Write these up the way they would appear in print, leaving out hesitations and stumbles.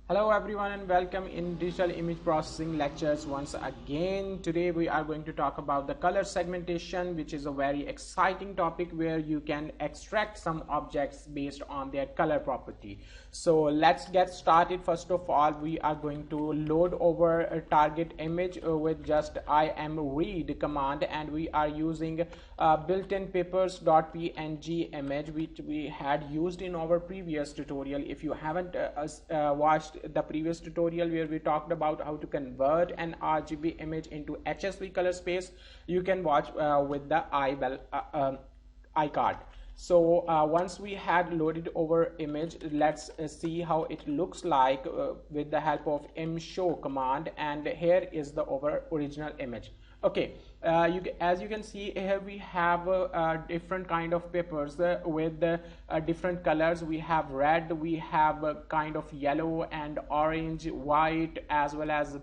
Hello everyone and welcome in digital image processing lectures once again. Today we are going to talk about the color segmentation, which is a very exciting topic where you can extract some objects based on their color property. So let's get started. First of all, we are going to load over a target image with just imread command, and we are using built-in peppers.png image which we had used in our previous tutorial. If you haven't watched the previous tutorial where we talked about how to convert an RGB image into HSV color space, you can watch with the iCard. So once we had loaded over image, let's see how it looks like with the help of mshow command, and here is the original image. Okay, as you can see here, we have different kind of peppers with different colors. We have red, we have kind of yellow and orange, white, as well as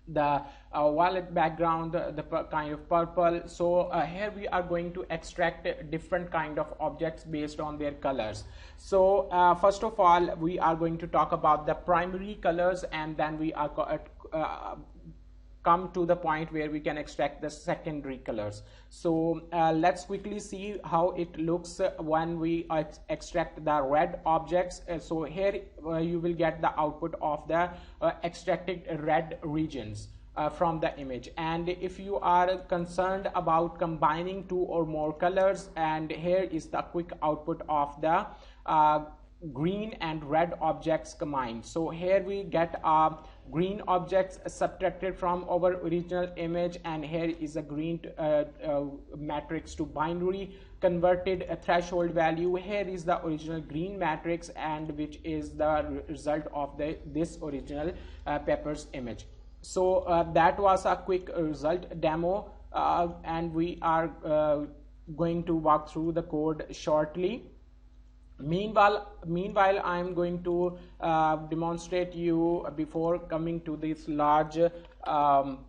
the violet background, the kind of purple. So here we are going to extract different kind of objects based on their colors. So first of all, we are going to talk about the primary colors, and then we are come to the point where we can extract the secondary colors. So let's quickly see how it looks when we extract the red objects. So here you will get the output of the extracted red regions from the image. And if you are concerned about combining two or more colors, and here is the quick output of the green and red objects combined. So here we get green objects subtracted from our original image, and here is a green matrix to binary converted threshold value. Here is the original green matrix, and which is the result of this original Peppers image. So that was a quick result demo, and we are going to walk through the code shortly. Meanwhile, I am going to demonstrate you before coming to this large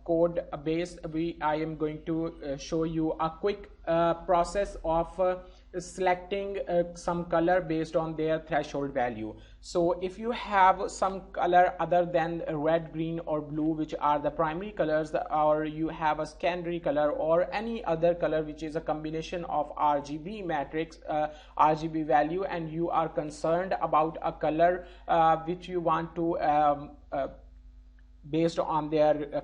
code base. I am going to show you a quick process of selecting some color based on their threshold value. So if you have some color other than red, green or blue, which are the primary colors, or you have a secondary color or any other color which is a combination of RGB matrix, RGB value, and you are concerned about a color which you want to based on their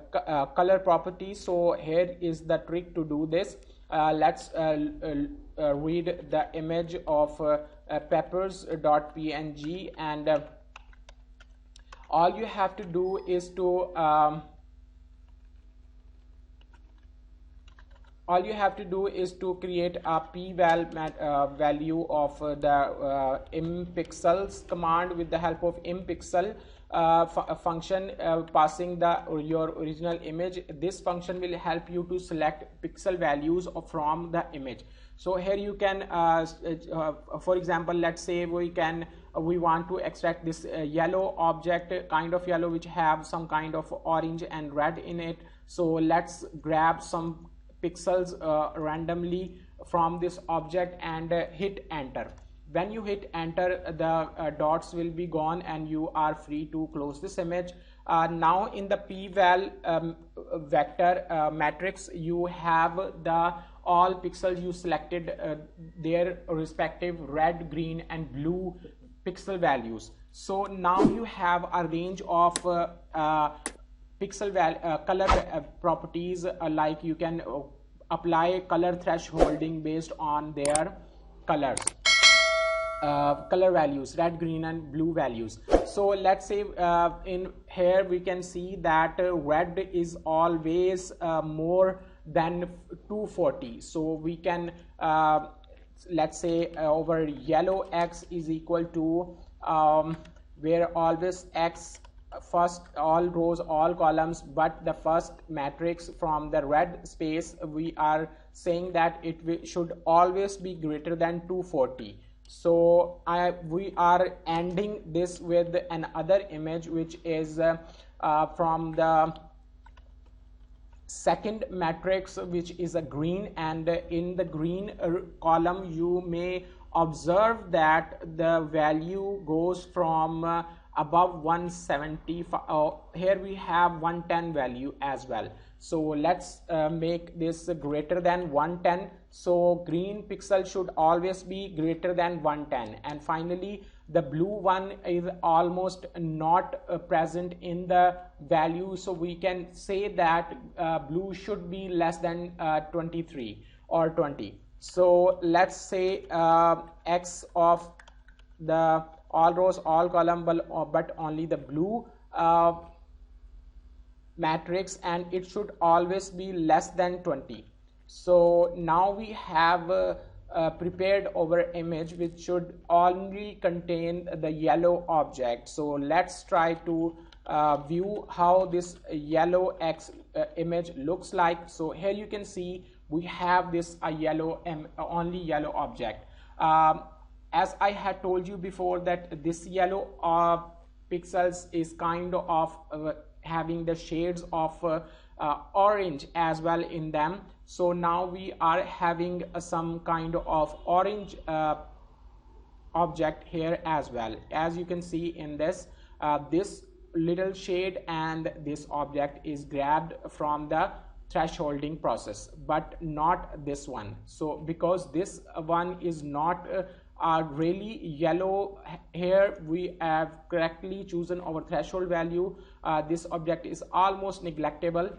color properties. So here is the trick to do this. Let's read the image of peppers.png, and all you have to do is to create a p-val value of the impixels command with the help of impixel function, passing your original image. This function will help you to select pixel values from the image. So here you can for example, let's say we want to extract this yellow object, kind of yellow which have some kind of orange and red in it. So let's grab some pixels randomly from this object and hit enter. When you hit enter, the dots will be gone and you are free to close this image. Now in the p-val vector matrix, you have all pixels you selected, their respective red, green and blue pixel values. So now you have a range of color properties, like you can apply color thresholding based on their colors, color values, red, green and blue values. So let's say in here we can see that red is always more than 240. So we can let's say over yellow x is equal to where always x first, all rows, all columns, but the first matrix from the red space, we are saying that it should always be greater than 240. So we are ending this with another image which is from the second matrix, which is a green, and in the green column you may observe that the value goes from above 170. Here we have 110 value as well. So let's make this greater than 110. So green pixel should always be greater than 110. And finally, the blue one is almost not present in the value, so we can say that blue should be less than 23 or 20. So let's say x of the all rows, all column, but only the blue matrix, and it should always be less than 20. So now we have prepared our image which should only contain the yellow object. So let's try to view how this yellow X image looks like. So here you can see we have this yellow only yellow object. As I had told you before, that this yellow pixels is kind of having the shades of orange as well in them. So now we are having some kind of orange object here as well. As you can see in this, this little shade and this object is grabbed from the thresholding process, but not this one. So because this one is not really yellow, here we have correctly chosen our threshold value. This object is almost neglectable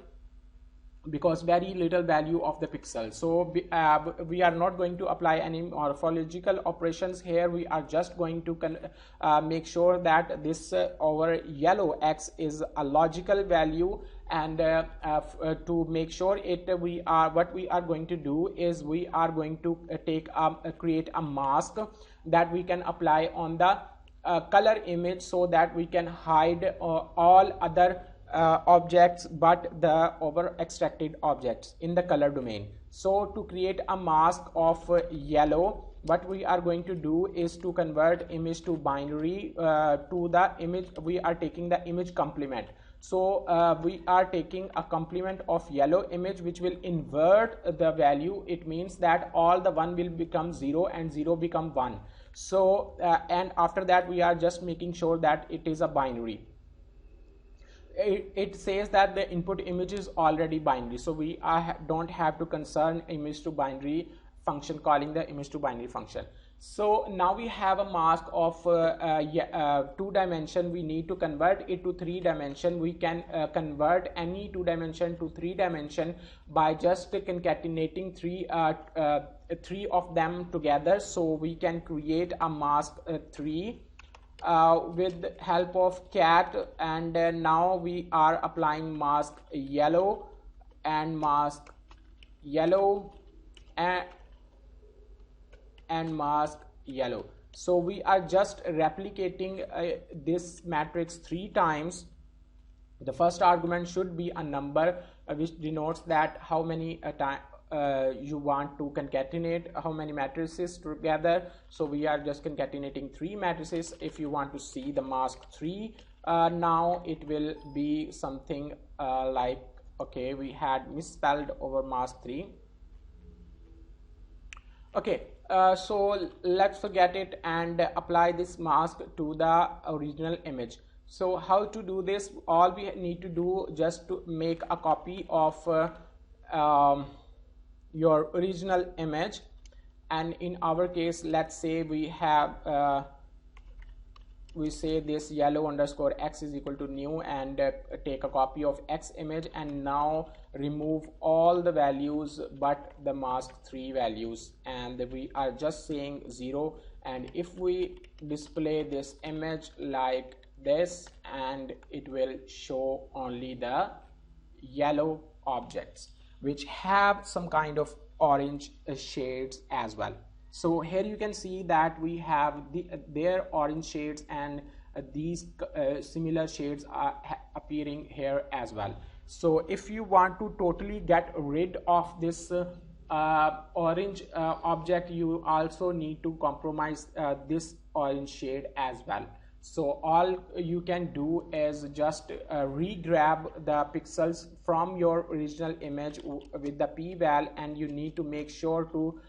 because very little value of the pixel. So we are not going to apply any morphological operations here. We are just going to make sure that this our yellow X is a logical value, and to make sure it, what we are going to do is we are going to create a mask that we can apply on the color image, so that we can hide all other objects but the over extracted objects in the color domain. So to create a mask of yellow, what we are going to do is to convert image to binary. To the image, we are taking the image complement. So we are taking a complement of yellow image which will invert the value. It means that all the 1 will become 0 and 0 become 1. So and after that we are just making sure that it is a binary. It says that the input image is already binary, so we don't have to concern image to binary function, calling the image to binary function. So now we have a mask of 2 dimension. We need to convert it to 3 dimension. We can convert any 2 dimension to 3 dimension by just concatenating three of them together. So we can create a mask 3 with help of cat, and now we are applying mask yellow and mask yellow and mask yellow. So we are just replicating this matrix 3 times. The first argument should be a number which denotes that how many you want to concatenate, how many matrices together. So we are just concatenating 3 matrices. If you want to see the mask 3, now it will be something like, okay, we had misspelled over mask 3. Okay, so let's forget it and apply this mask to the original image. So how to do this? All we need to do just to make a copy of your original image, and in our case, let's say we have we say this yellow underscore X is equal to new, and take a copy of X image, and now remove all the values but the mask 3 values, and we are just saying 0. And if we display this image like this, and it will show only the yellow objects which have some kind of orange shades as well. So here you can see that we have their orange shades, and these similar shades are appearing here as well. So if you want to totally get rid of this orange object, you also need to compromise this orange shade as well. So all you can do is just re-grab the pixels from your original image with the p-val, and you need to make sure to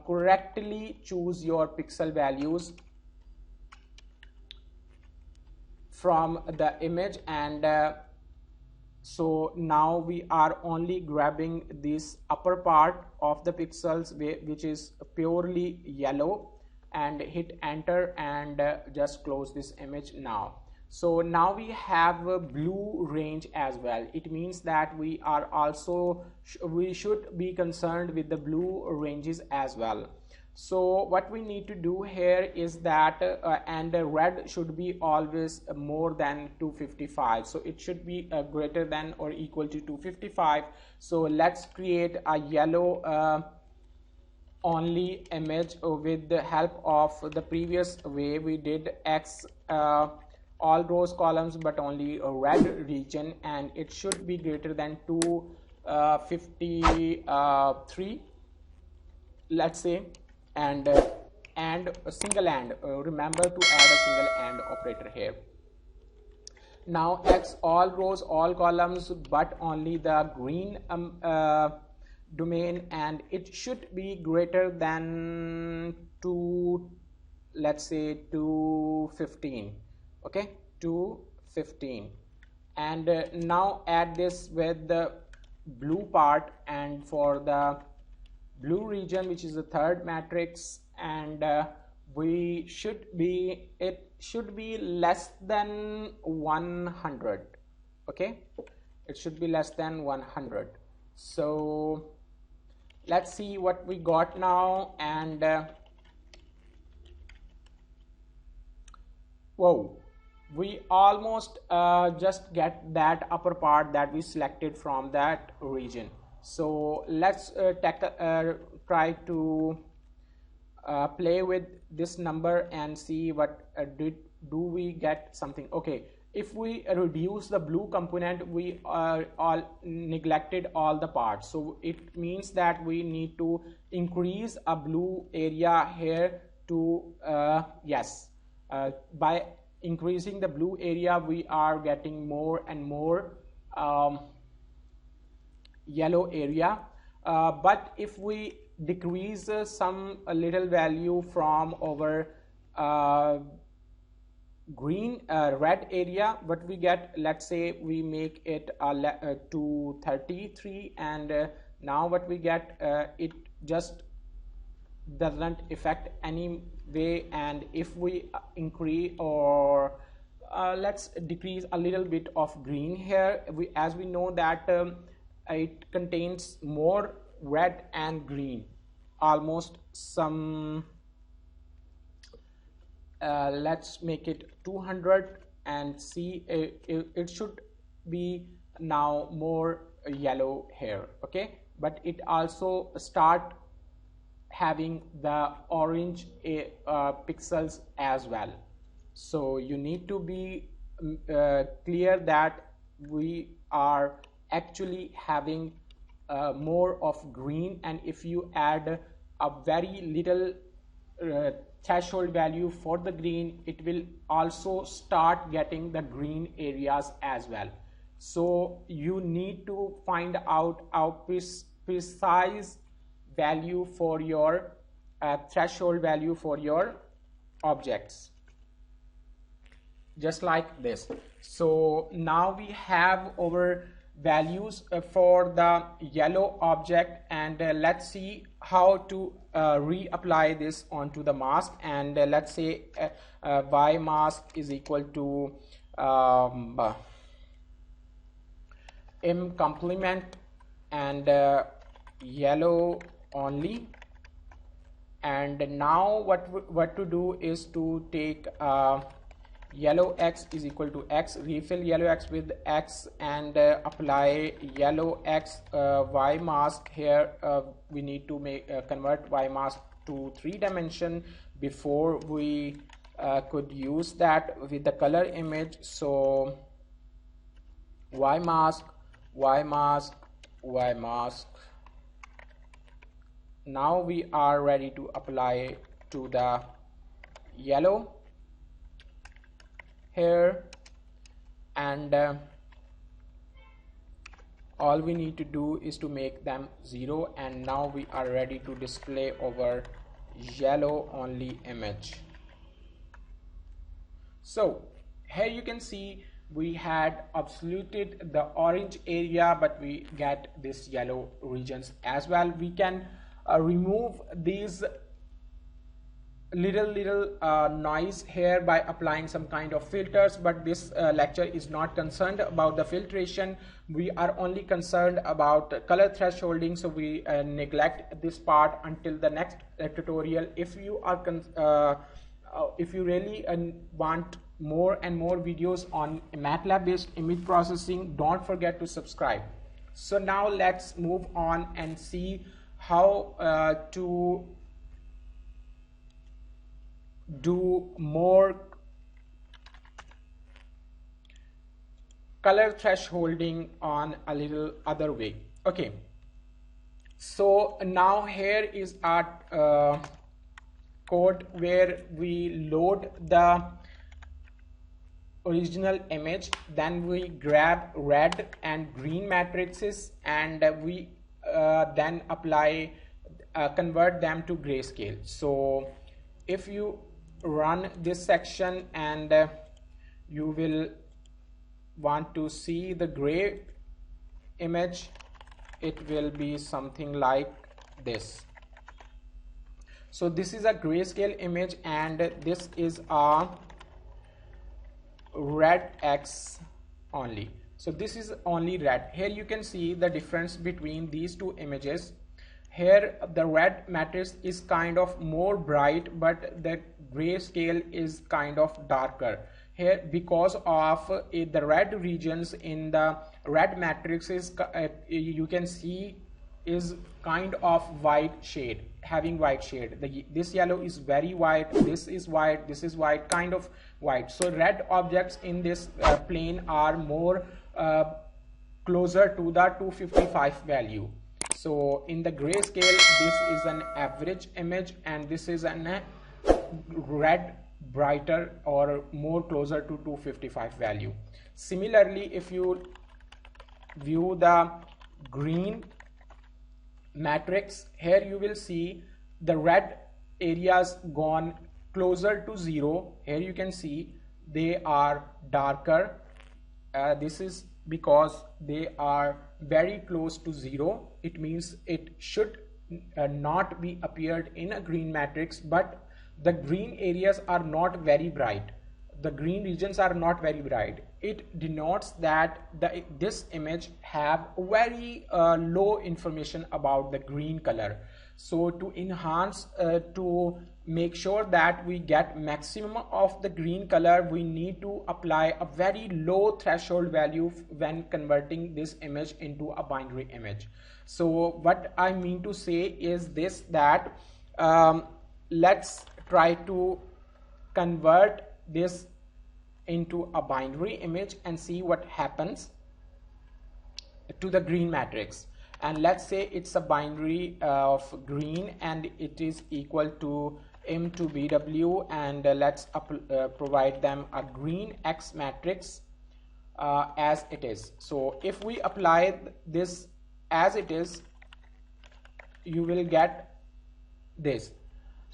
correctly choose your pixel values. from the image, and so now we are only grabbing this upper part of the pixels which is purely yellow, and hit enter, and just close this image now. So now we have a blue range as well. It means that we are also we should be concerned with the blue ranges as well. So what we need to do here is that and red should be always more than 255, so it should be greater than or equal to 255. So let's create a yellow only image with the help of the previous way we did X all rows columns but only a red region, and it should be greater than 253, let's say, and a single and remember to add a single and operator here. Now X all rows all columns but only the green domain, and it should be greater than 2, let's say 215. Okay, 215, and now add this with the blue part, and for the blue region, which is the third matrix, and it should be less than 100. Okay, it should be less than 100. So let's see what we got now, and whoa, we almost just get that upper part that we selected from that region. So let's try to play with this number and see what do we get something. Okay, if we reduce the blue component, we all neglected all the parts, so it means that we need to increase a blue area here to yes, by increasing the blue area we are getting more and more yellow area, but if we decrease some little value from our red area, what we get, let's say we make it to 33, and now what we get, it just doesn't affect any way. And if we increase or let's decrease a little bit of green here, as we know that it contains more red and green, almost some let's make it 200, and see it should be now more yellow here. Okay, but it also start having the orange pixels as well. So you need to be clear that we are actually having more of green, and if you add a very little threshold value for the green, it will also start getting the green areas as well. So you need to find out a precise value for your threshold value for your objects, just like this. So now we have our values for the yellow object, and let's see how to reapply this onto the mask. And let's say y mask is equal to m complement and yellow only. And now what to do is to take yellow x is equal to x, refill yellow x with x, and apply yellow x y mask here. We need to convert y mask to 3 dimension before we could use that with the color image. So y mask, y mask, y mask. Now we are ready to apply to the yellow here, and all we need to do is to make them 0, and now we are ready to display our yellow only image. So Here you can see we had absoluted the orange area, but we get this yellow regions as well. We can remove these little noise here by applying some kind of filters, but this lecture is not concerned about the filtration. We are only concerned about color thresholding, so we neglect this part until the next tutorial. If you are if you really want more and more videos on MATLAB based image processing, don't forget to subscribe. So now let's move on and see how to do more color thresholding on a little other way. Okay, so now here is our code where we load the original image, then we grab red and green matrices, and we then apply convert them to grayscale. So if you run this section and you will want to see the gray image, it will be something like this. So this is a grayscale image and this is a red X only. So this is only red. Here you can see the difference between these two images. Here the red matrix is kind of more bright, but the grayscale is kind of darker. Here because of the red regions in the red matrices, you can see is kind of white shade, having white shade. This yellow is very white, this is white, this is white, kind of white. So red objects in this plane are more closer to the 255 value. So in the grayscale, this is an average image and this is an red brighter or more closer to 255 value. Similarly, if you view the green matrix, here you will see the red areas gone closer to 0. Here you can see they are darker. This is because they are very close to 0. It means it should not be appeared in a green matrix, but the green areas are not very bright. The green regions are not very bright. It denotes that this image have very low information about the green color. So to enhance, to make sure that we get maximum of the green color, we need to apply a very low threshold value when converting this image into a binary image. So what I mean to say is this, that let's try to convert this into a binary image and see what happens to the green matrix. And let's say it's a binary of green and it is equal to m to bw, and let's provide them a green X matrix as it is. So if we apply this as it is, you will get this.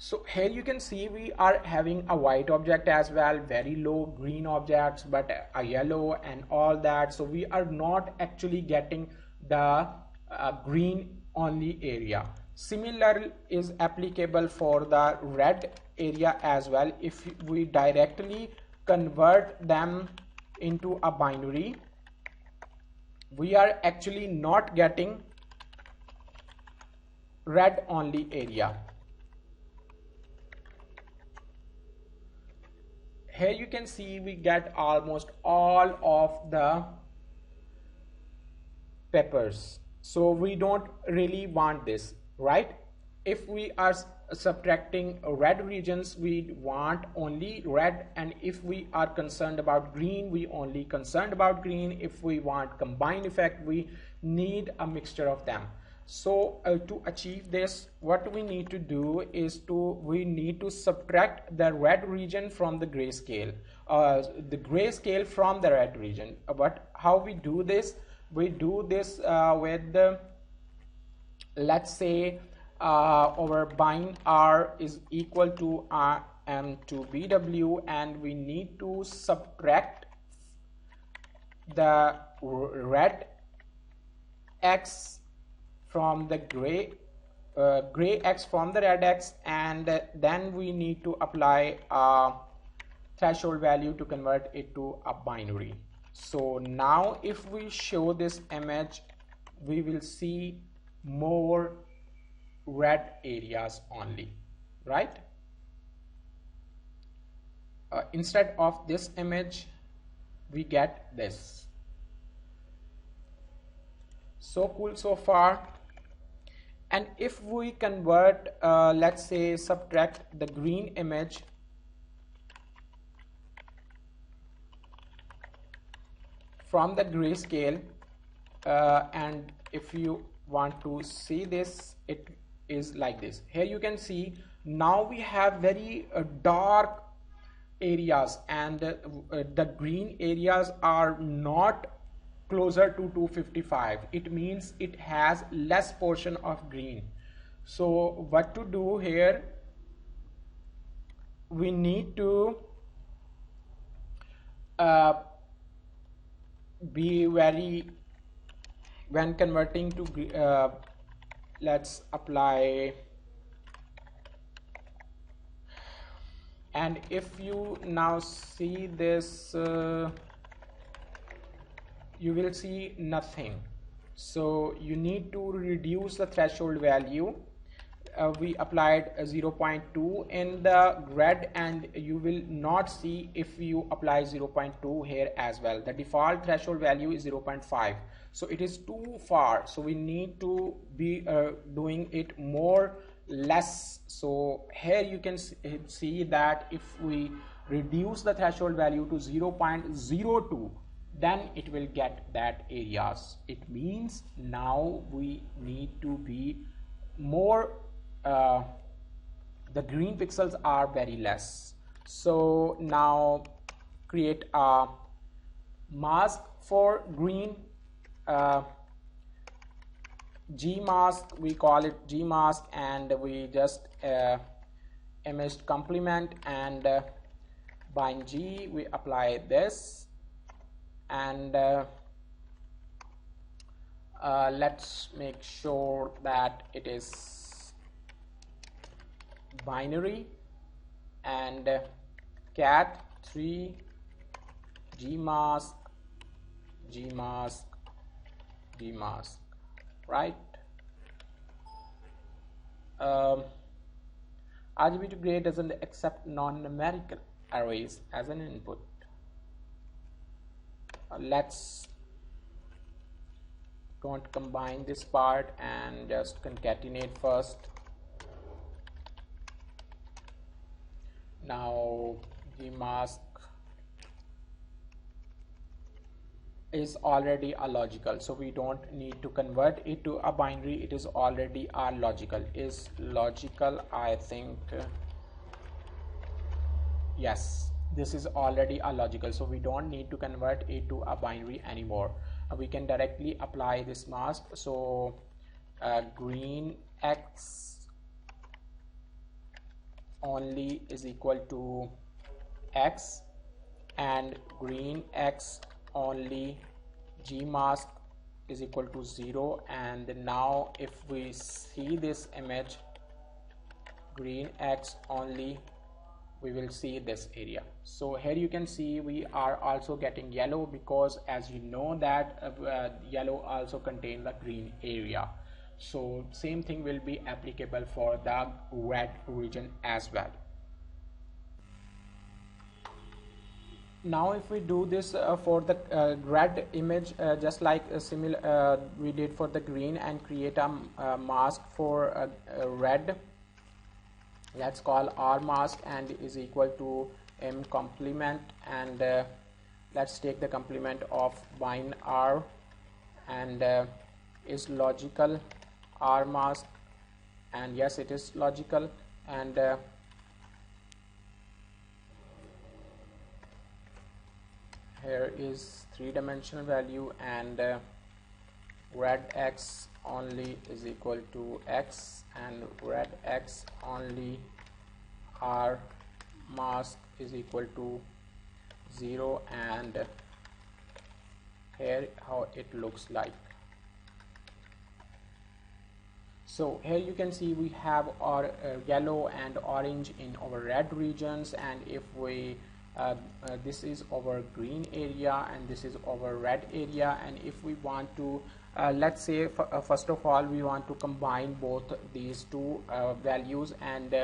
So here you can see we are having a white object as well, very low green objects, but a yellow and all that. So we are not actually getting the green only area. Similar is applicable for the red area as well. If we directly convert them into a binary, we are actually not getting red only area. Here you can see we get almost all of the peppers. So we don't really want this, right? If we are subtracting red regions, we want only red, and if we are concerned about green, we only concerned about green. If we want combined effect, we need a mixture of them. So to achieve this, what we need to do is we need to subtract the red region from the grayscale, the grayscale from the red region. But how we do this? We do this with the, let's say our bind r is equal to M to BW, and we need to subtract the red X from the gray X from the red X, and then we need to apply a threshold value to convert it to a binary. So now if we show this image, we will see more red areas only, right? Instead of this image, we get this. So cool so far. And if we convert, let's say subtract the green image from the grayscale, and if you want to see this, it is like this. Here you can see now we have very dark areas, and the green areas are not closer to 255. It means it has less portion of green. So what to do here, we need to be very, when converting to let's apply, and if you now see this, you will see nothing. So you need to reduce the threshold value. We applied 0.2 in the red, and you will not see if you apply 0.2 here as well. The default threshold value is 0.5, so it is too far. So we need to be doing it more less. So here you can see that if we reduce the threshold value to 0.02, then it will get that areas. It means now we need to be more, the green pixels are very less. So now create a mask for green, G mask, we call it G mask, and we just image complement and bind G, we apply this, and let's make sure that it is binary, and cat 3 G mask G mask G mask, right? RGB to gray doesn't accept non-numerical arrays as an input. Let's going to combine this part and just concatenate first. Now the mask is already a logical, so we don't need to convert it to a binary. It is already a logical. Is logical, I think, yes, this is already a logical, so we don't need to convert it to a binary anymore. We can directly apply this mask. So green X only is equal to X, and green X only G mask is equal to 0. And now if we see this image, green X only, we will see this area. So here you can see we are also getting yellow, because as you know that yellow also contains the green area. So same thing will be applicable for the red region as well. Now if we do this for the red image, just like similar we did for the green, and create a mask for red, let's call R mask and is equal to M complement, and let's take the complement of bind R, and is logical R mask, and yes, it is logical, and here is 3-dimensional value, and red X only is equal to X, and red X only R mask is equal to 0, and here how it looks like. So here you can see we have our yellow and orange in our red regions, and if we this is our green area and this is our red area, and if we want to let's say first of all we want to combine both these two values, and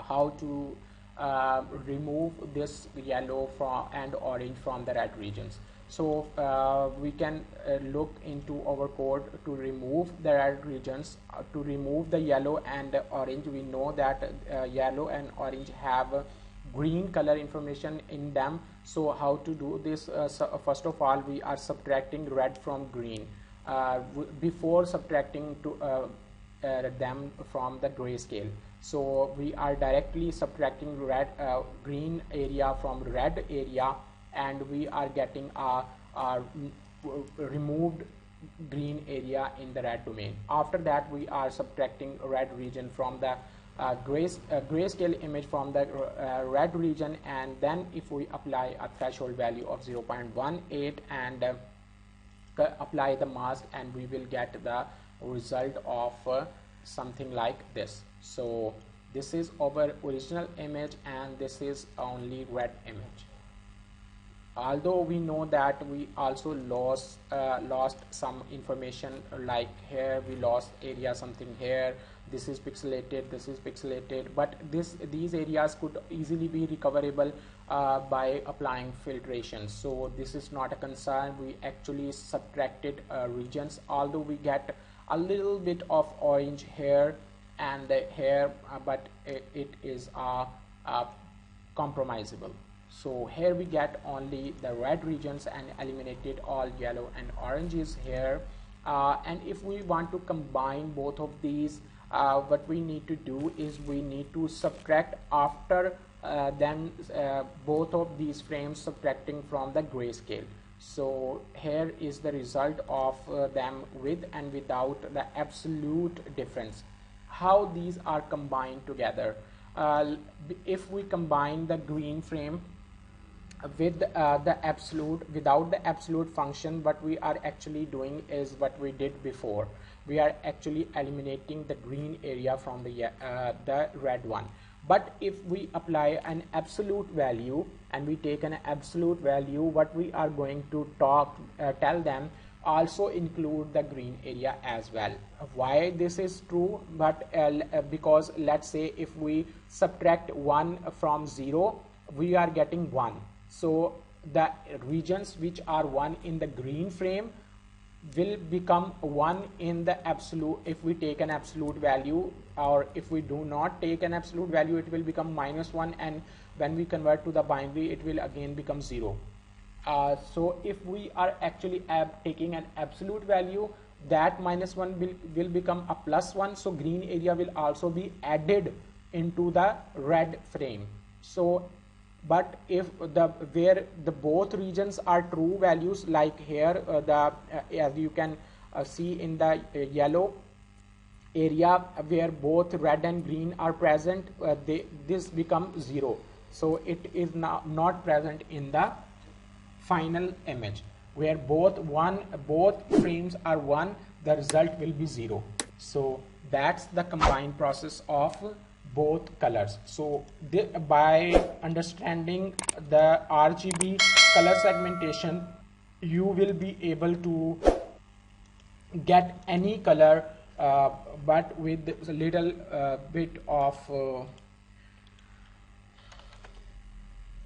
how to remove this yellow from and orange from the red regions. So we can look into our code to remove the red regions, to remove the yellow and orange. We know that yellow and orange have green color information in them. So how to do this? So first of all, we are subtracting red from green before subtracting to them from the grayscale. So we are directly subtracting green area from red area, and we are getting a removed green area in the red domain. After that, we are subtracting red region from the grayscale image from the red region, and then if we apply a threshold value of 0.18 and apply the mask, and we will get the result of something like this. So this is our original image, and this is only red image. Although we know that we also lost some information, like here we lost area something here, this is pixelated, this is pixelated, but these areas could easily be recoverable by applying filtration. So this is not a concern. We actually subtracted regions, although we get a little bit of orange here and here, but it is compromisable. So here we get only the red regions and eliminated all yellow and oranges here. And if we want to combine both of these, what we need to do is we need to subtract after both of these frames, subtracting from the grayscale. So here is the result of them with and without the absolute difference. How these are combined together. If we combine the green frame with the absolute, without the absolute function, what we are actually doing is what we did before. We are actually eliminating the green area from the red one. But if we apply an absolute value and we take an absolute value, what we are going to tell them also include the green area as well. Why this is true? But because let's say if we subtract 1 from 0, we are getting 1. So the regions which are 1 in the green frame will become 1 in the absolute if we take an absolute value, or if we do not take an absolute value, it will become -1, and when we convert to the binary, it will again become 0. So if we are actually taking an absolute value, that -1 will become a +1, so green area will also be added into the red frame. So but if where the both regions are true values, like here as you can see in the yellow area where both red and green are present, this becomes 0. So it is now not present in the final image. Where both frames are 1, the result will be 0. So that's the combined process of both colors. So by understanding the RGB color segmentation, you will be able to get any color, but with a little bit of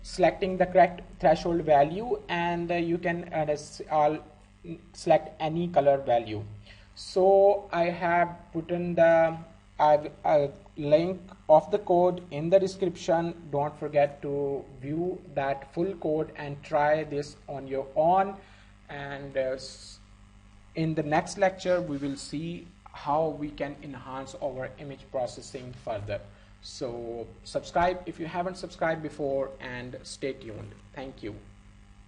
selecting the correct threshold value, and you can select any color value. So I have put in the link of the code in the description. Don't forget to view that full code and try this on your own. And in the next lecture, we will see how we can enhance our image processing further. So subscribe if you haven't subscribed before, and stay tuned. Thank you.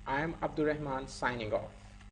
I am Abdul Rahman signing off.